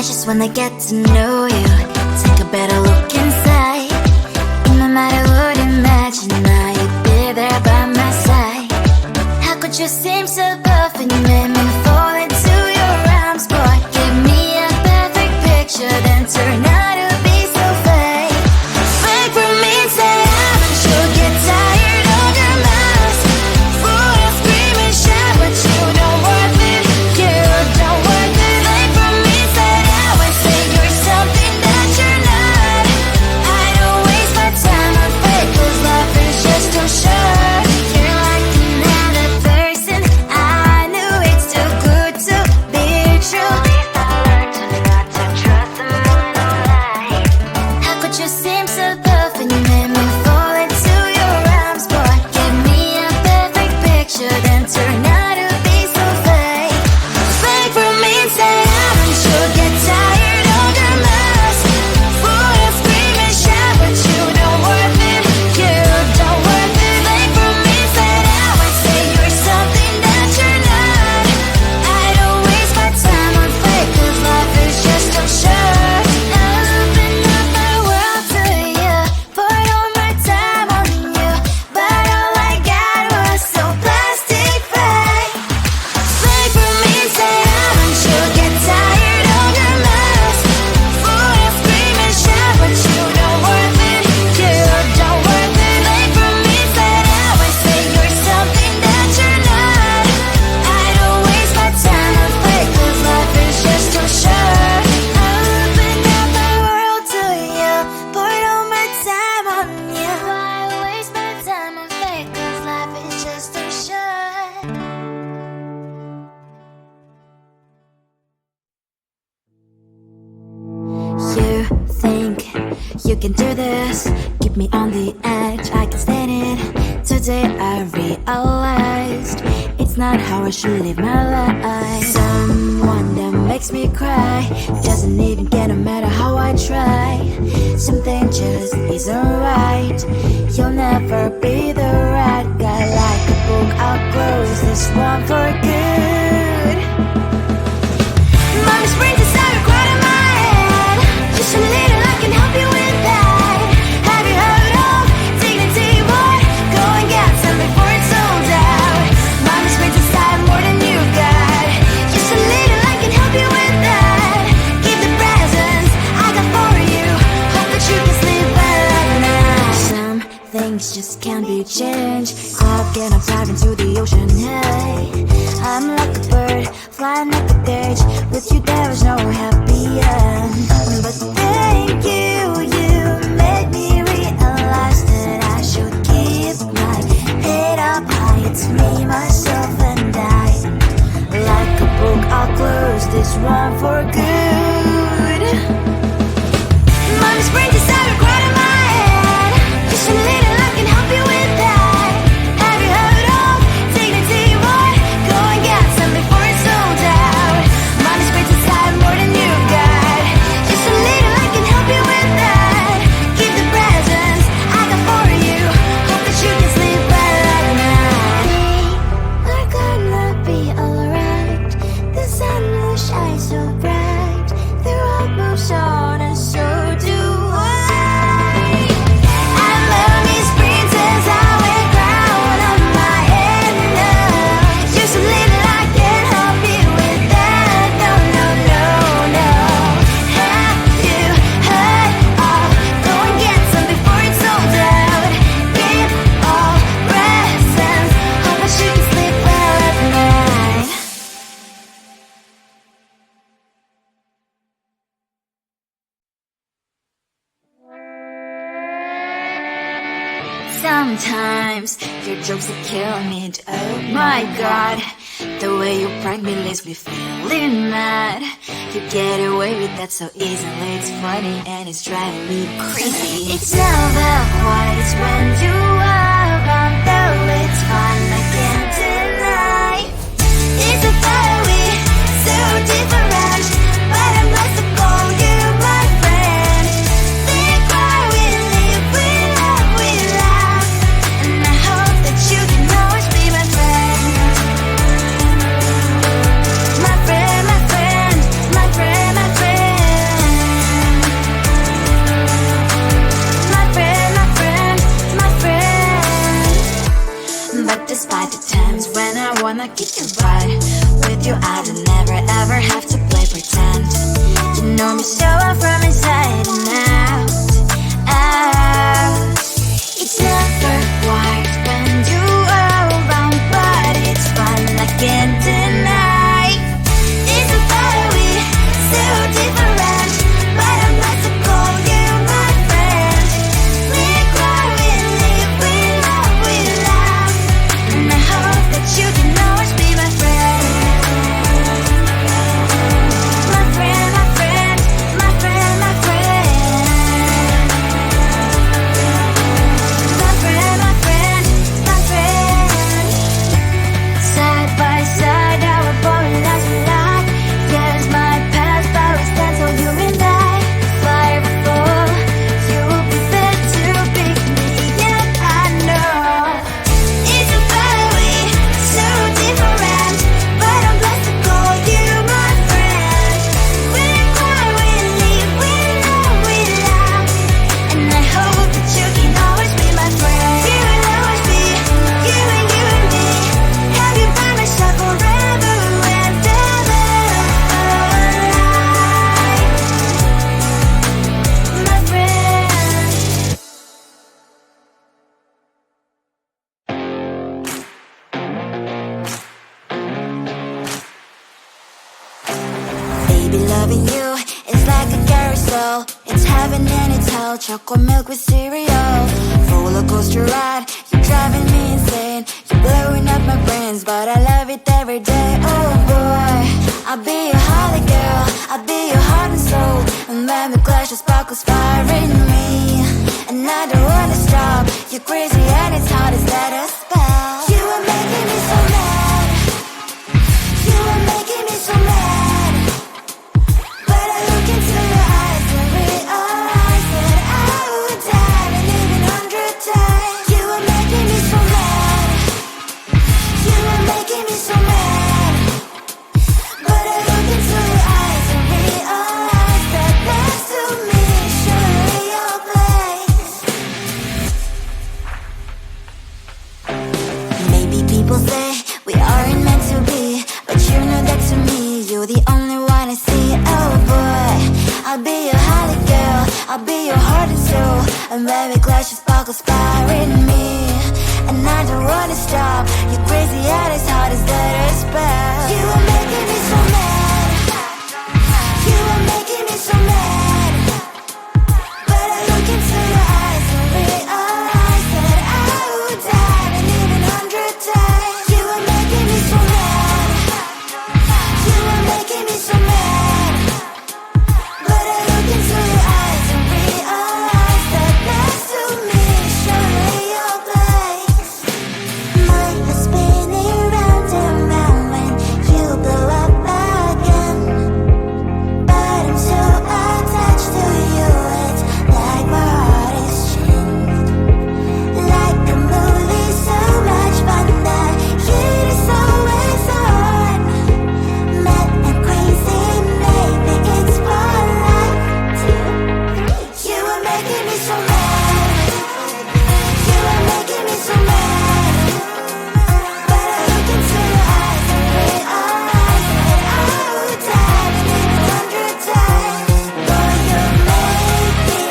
I just wanna get to know you, take a better look inside. No matter what, imagine I you'd be there by my side. How could you seem so tough and you made me fall into your arms, boy? Give me a perfect picture, then turn out to be so fake. Fake for me, say I'm sure get tired of your mask. Full of scream and shout, but you don't worth it. You don't worth it. Fake for me, say I would say you're something that you're not. I don't waste my time on fake, 'cause life is just too short. You're like another person. I knew it's too good to be true. I learned to not to trust someone online. How could you seem so tough and you made me fall into your arms, boy? Give me a perfect picture, then turn out to be so fake. Fake for me, say I'm sure get tired of your mask. Full of scream and shout, but you don't worth it. You don't worth it. Fake for me, say I would say you're something that you're not. I don't waste my time on fake, 'cause life is just too short. I open up my world to you, poured all my time on you, but all I got was so plastic fake. Fake for me, say I'm sure get tired of your mask. Full of scream and shout, but you don't worth it. You don't worth it. Fake for me, say I would say you're something that you're not. I don't waste my time on fake, 'cause life is just too short. I opened up my world to you, poured all my time on you. Why waste my time on fake, 'cause life is just too short. You think you can do this, keep me on the edge, I can stand it. Today I realized it's not how I should live my life. Someone that makes me cry doesn't even get, no matter how I try. Something just isn't right. You'll never be the right guy. Like a book, I'll close this one for good. Mommy's brains inside are quite in my head. Just a little, I can help you with that. Have you heard of dignity, boy? Go and get some before it's sold out. Mommy's brains inside more than you got. Just a little, I can help you with that. Keep the presents I got for you. Hope that you can sleep well at night. Some things just can't be changed. I'll get up, dive into the ocean, hey. I'm like a bird, flying like a cage. With you there is no happy end. But thank you, you made me realize that I should keep my head up high. It's me, myself and I. Like a book, I'll close this one for good. Mommy's brains inside are quite in my head. Just a little, I can help you with that. Have you heard of dignity, boy? Go and get some before it's sold out. Mommy's brains inside more than you got. Just a little, I can help you with that. Keep the presents I got for you. Hope that you can sleep well at night. We're gonna be alright. The sun will shine so bright. The road moves on and so do I. I love these princess, I wear crown on my head now. Just a little, I can help you with that. No, no, no, no. Have you heard of? Go and get some before it's sold out. Give all presents. Hope that you can sleep well at night. Sometimes your jokes are killing me. Oh my god, the way you prank me leaves me feeling mad. You get away with that so easily. It's funny and it's driving me crazy. It's never quite as when you are around, though it's fun, I can't deny. It's a fire we so different, but I must have called you my friend. Think why we live, we love, we laugh, and I hope that you can always be my friend. My friend, my friend, my friend, my friend. I'ma get you right. With you I don't never ever have to play pretend. You know me so well from inside and out, out. It's never quiet when you are around, but it's fun, I can't deny. It's a better we, so different, but I'm not to call you my friend. We cry, we live, we love, and I hope that you can always be my friend. My friend, my friend, my friend, my friend. My friend, my friend, my friend. Side by side, our body lies a lot. Yes, my past, but we stand so you and I. Fire before you will be there to pick me up, I know. It's a better way, so different, but I'm blessed to call you my friend. We cry, we live, we love, and I hope that you can always be my friend. You will always be, you and me. Have you by my side forever and ever. My friend. Baby, loving you is like a carousel. It's heaven and it's hell. Chocolate milk with cereal. Roller coaster ride. You're driving me insane. You're blowing up my brains, but I love it every day. Oh boy, I'll be your holly girl. I'll be your heart and soul. And when we clash, the sparkles fire in me. And I don't wanna stop. You're crazy and it's hard as let us spell. You are making me so mad. You are making me so mad. But I look into your eyes and realize that I would die and even 100 times. You are making me so mad. You are making me so mad. But I look into your eyes and realize that next to me is surely your place. Maybe people say we aren't meant to be, but you know that to me, you're the only one I see. Oh boy, I'll be your holly girl. I'll be your heart and soul. And when we clash, the sparkles fire in me. And I don't wanna stop. You're crazy and as hard as let us spell. You are making me so mad. You are making me so mad. But I look into your eyes and realize that I would die and even 100 times. You are making me so mad. You are making me so mad. But I look into your eyes and realize that next to me is surely your place. My heart's spinning round and round when you blow up again. But I'm so attached to you, it's like my heart is chained. Like a movie, so much fun that heat is always on. Mad and crazy, maybe it's for life. 2, 3. You are making me so mad. You are making me so mad. But I look into your eyes and realize that I would die and even 100 times. Boy, you make me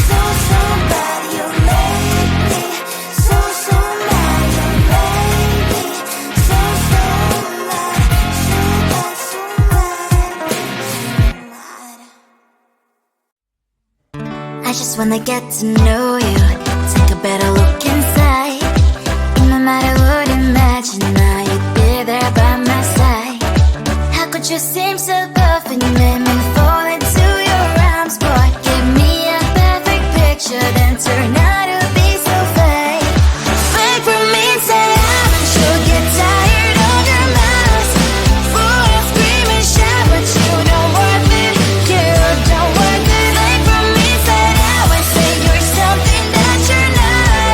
so, so bad. You make me so, so mad. You make me so, so mad. So bad, so mad, so mad. I just wanna get to know you. Take a better look inside. And no matter what, imagine now you'd be there by my side. How could you seem so good when you made me fall into your arms, boy? Give me a perfect picture, then turn out to be so fake. Fake for me, say I'm sure get tired of your mouth. Full of scream and shout, but you don't worth it. You don't worth it. Fake for me, say I would say you're something that you're not.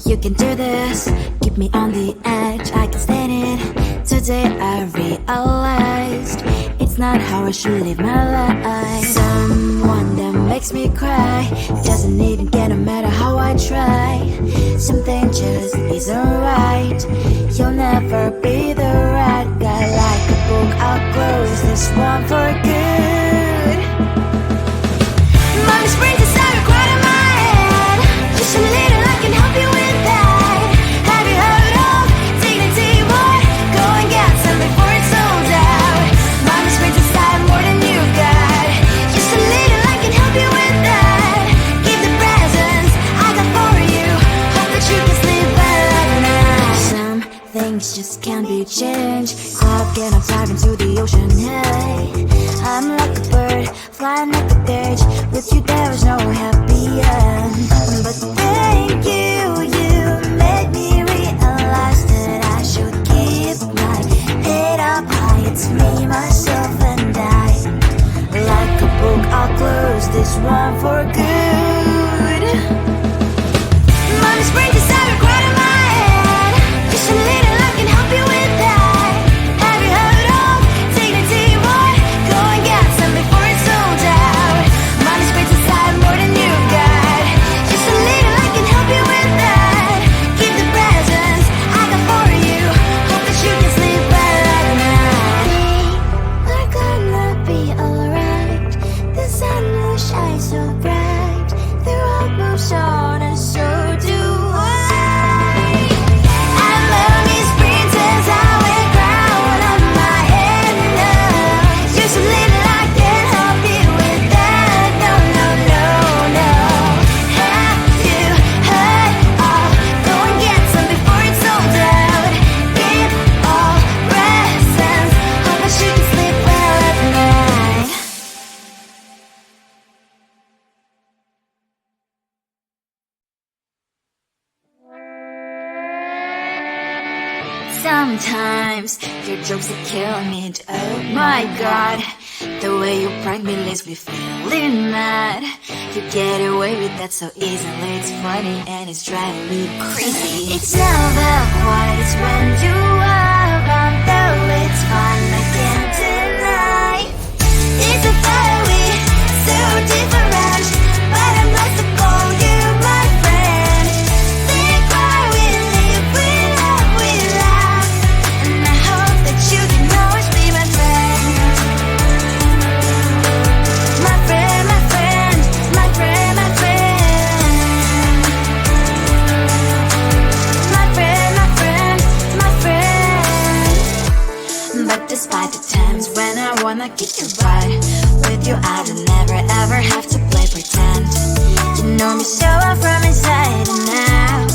You can do this, keep me on the edge, I can stand it. Today I realized it's not how I should live my life. Someone that makes me cry doesn't even get no matter how I try. Something just isn't right. You'll never be the right guy. Like a book, I'll close this one for good. Mommy springs inside a quite in my head. Just a little, I can help you with that. Have you heard of dignity, boy? Go and get some before it's sold out. Mommy springs inside more than you got. Just a little, I can help you with that. Keep the presents I got for you. Hope that you can sleep well at night. Some things just can't be changed. I'll get on dive into the ocean, hey. I'm like a bird, flying like a cage. With you there is no happy end. But thank you, you made me realize that I should keep my head up high. It's me, myself and I. Like a book, I'll close this one for good. Mommy springs inside a quite in my head. Just a little, I can help you with that. Have you heard of dignity, boy? Go and get some before it's sold out. Mommy springs inside more than you got. Just a little, I can help you with that. Keep the presents I got for you. Hope that you can sleep well at night. We're gonna be alright. The sun will shine so bright. The road moves on and so do I. And mommy's princess, I will crown on my head now. Just a little, I can help you with that. No, no, no, no. Have you heard of? Go and get some before it's sold out. Keep all presents. Hope that you can sleep well at night. Sometimes your jokes that kill me. Oh my god, the way you prank me leaves me feeling mad. You get away with that so easily. It's funny and it's driving me crazy. It's never quiet, it's when you are around. Though it's fun, I can't deny. It's a fire we so different, but I'm blessed to call you my friend. Think why we live, we love, we laugh. And I hope that you can always be my friend. My friend, my friend, my friend, my friend. My friend, my friend, my friend. But despite the times when I wanna kick your butt, with you I don't never ever have to play pretend. You know me so well from inside and out.